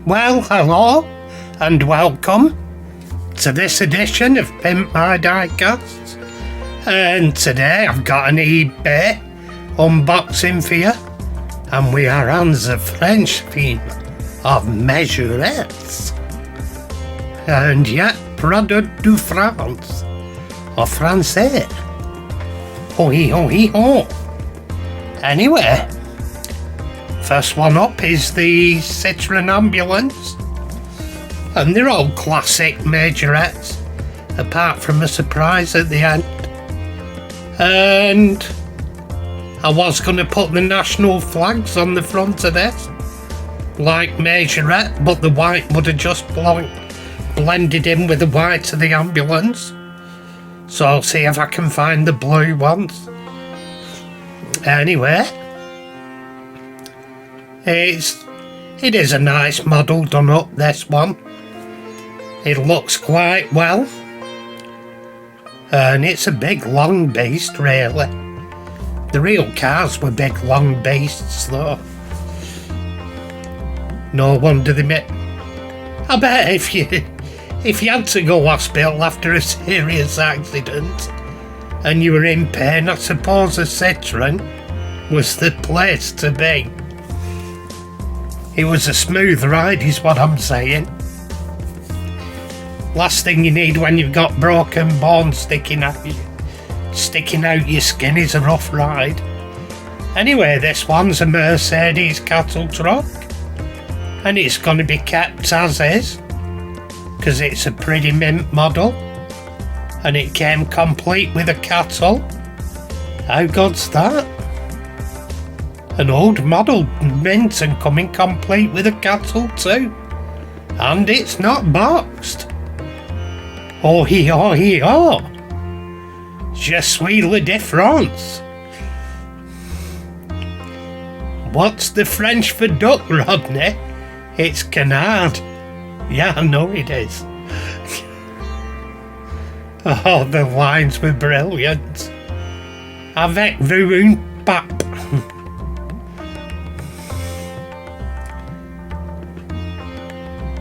Well, hello and welcome to this edition of Pimp My Diecast. And today I've got an eBay unboxing for you, and we are on the French theme of majorettes. And yet, produit du France, or français. Oh. Anyway, first one up is the Citroën Ambulance, and they're all classic majorettes, apart from a surprise at the end. And I was going to put the national flags on the front of this, like majorette, but the white would have just blended in with the white of the ambulance. So I'll see if I can find the blue ones. Anyway, it is a nice model done up, this one. It looks quite well. And it's a big long beast, really. The real cars were big long beasts though. No wonder they made... I bet if you had to go hospital after a serious accident and you were in pain, I suppose a Citroën was the place to be. It was a smooth ride is what I'm saying. Last thing you need when you've got broken bones sticking out your skin is a rough ride. Anyway, this one's a Mercedes cattle truck, and it's going to be kept as is, because it's a pretty mint model, and it came complete with a cattle. How good's that? An old model mint and coming complete with a cattle too, and it's not boxed. Oh. Je suis le différence. What's the French for duck, Rodney? It's canard. Yeah, I know it is. Oh, the lines were brilliant. Avec vous un pape.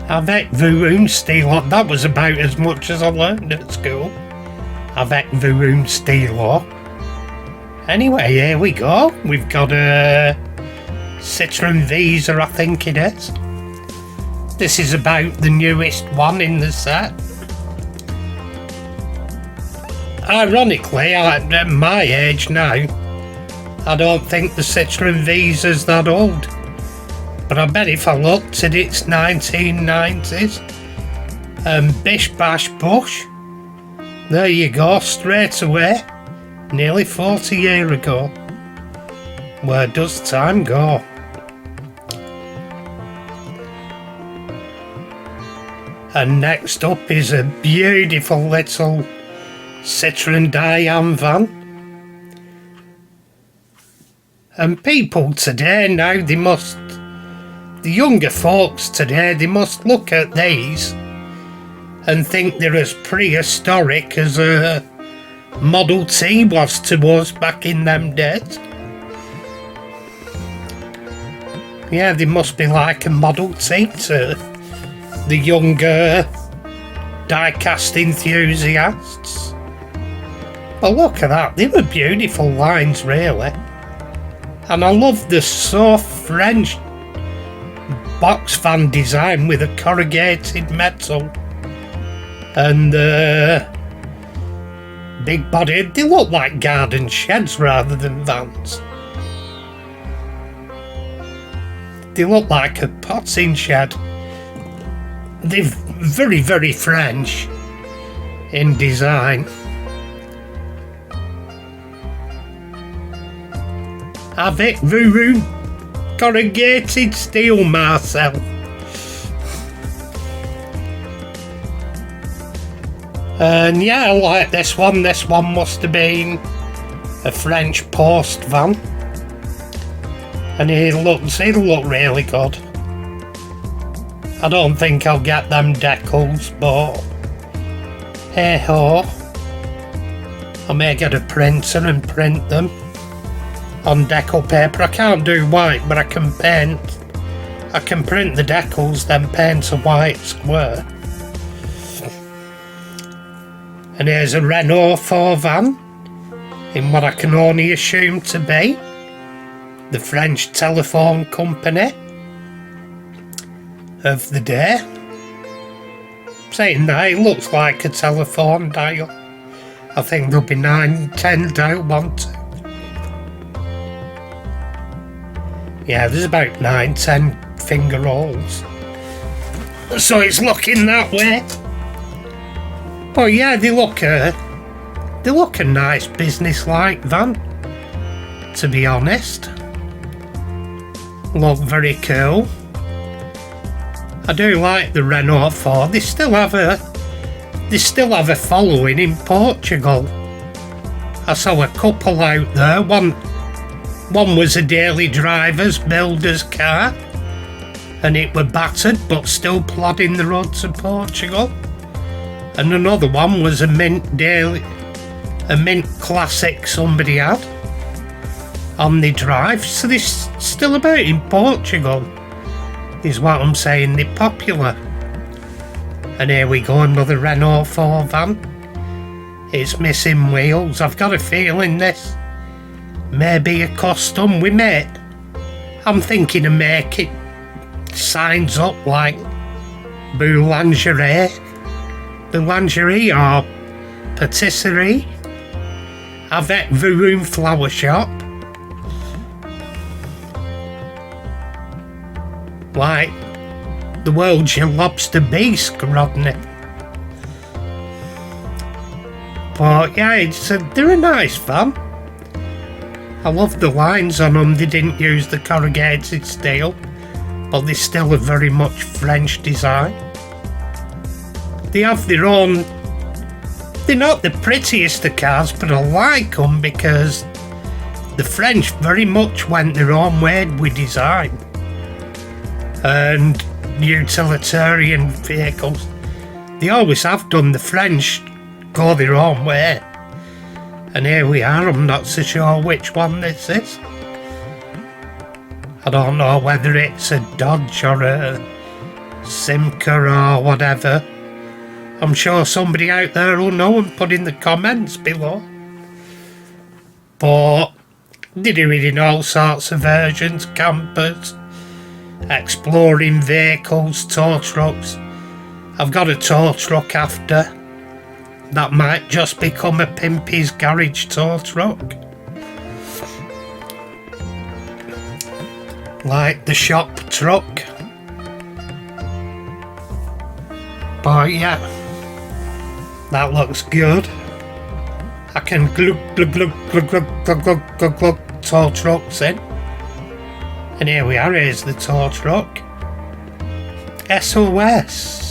Avec vous un stylo. That was about as much as I learned at school. Avec vous un stylo. Anyway, here we go. We've got a Citroën Visa, I think it is. This is about the newest one in the set. Ironically, at my age now, I don't think the Citroën Visa's that old. But I bet if I looked at its 1990s, bish bash bush, there you go, straight away, nearly 40 years ago. Where does time go? And next up is a beautiful little Citroën Diane van. And people today now, the younger folks today, they must look at these and think they're as prehistoric as a Model T was to us back in them days. Yeah, they must be like a Model T to the younger die-cast enthusiasts. But look at that, they were beautiful lines, really. And I love the soft French box fan design with a corrugated metal and big body. They look like garden sheds rather than vans. They look like a potting shed. They're very, very French in design. Avec vous corrugated steel, Marcel. And yeah, I like this one. This one must have been a French post van. And it'll look really good. I don't think I'll get them decals, but hey ho. I may get a printer and print them on decal paper. I can't do white, but I can paint I can print the decals, then paint a white square. And here's a Renault 4 van in what I can only assume to be the French telephone company of the day. Saying that, it looks like a telephone dial. I think there'll be 9, 10 dial 1, 2. Yeah, there's about 9, 10 finger holes. So it's looking that way. But yeah, they look a nice business-like van, to be honest. Look very cool. I do like the Renault 4. They still have a following in Portugal. I saw a couple out there. One was a daily driver's builder's car, and it were battered but still plodding the roads of Portugal. And another one was a mint classic somebody had on the drive. So they're still about in Portugal, is what I'm saying. They're popular. And here we go, another Renault 4 van. It's missing wheels. I've got a feeling this may be a custom we made. I'm thinking of making signs up like boulangerie or patisserie, avec vous flower shop, like the world's your lobster bisque, Rodney. But yeah, they're a nice van. I love the lines on them. They didn't use the corrugated steel, but they still a very much French design. They have their own. They're not the prettiest of cars, but I like them because the French very much went their own way with design. And utilitarian vehicles, they always have done. The French go their own way. And here we are. I'm not so sure which one this is. I don't know whether it's a Dodge or a Simca or whatever. I'm sure somebody out there will know and put in the comments below. But they do it in all sorts of versions: campers, exploring vehicles, tow trucks. I've got a tow truck after. That might just become a Pimpy's Garage tow truck. Like the shop truck. But yeah, that looks good. I can glug glug glug glug glug glug glug glug glug tow trucks in. And here we are, here's the tow truck. SOS.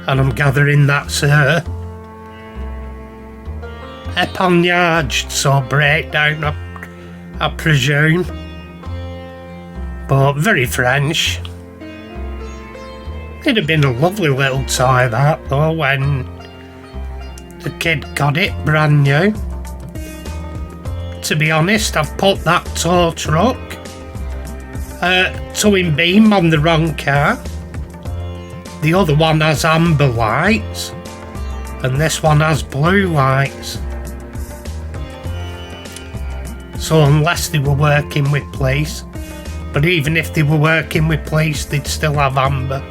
And I'm gathering that's a épanage, so breakdown, I presume. But very French. It'd have been a lovely little toy that though when the kid got it brand new. To be honest, I've put that tow truck towing beam on the wrong car. The other one has amber lights and this one has blue lights. So unless they were working with police, but even if they were working with police, they'd still have amber.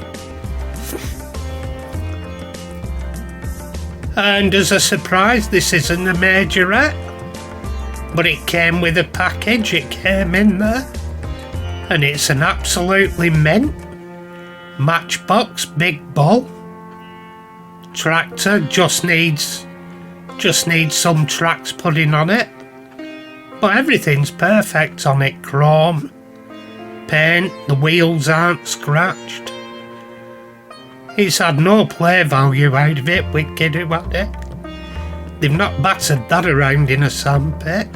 And as a surprise, this isn't a majorette, but it came with a package. It came in there, and it's an absolutely mint Matchbox big bull tractor. Just needs some tracks putting on it, but everything's perfect on it. Chrome paint, the wheels aren't scratched. It's had no play value out of it with kid who had it. They've not battered that around in a sandpit.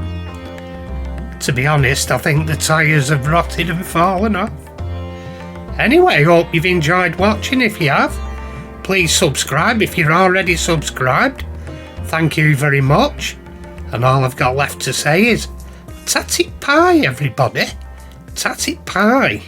To be honest, I think the tyres have rotted and fallen off. Anyway, hope you've enjoyed watching. If you have, please subscribe if you're already subscribed. Thank you very much. And all I've got left to say is, tatty pie, everybody. tatty pie.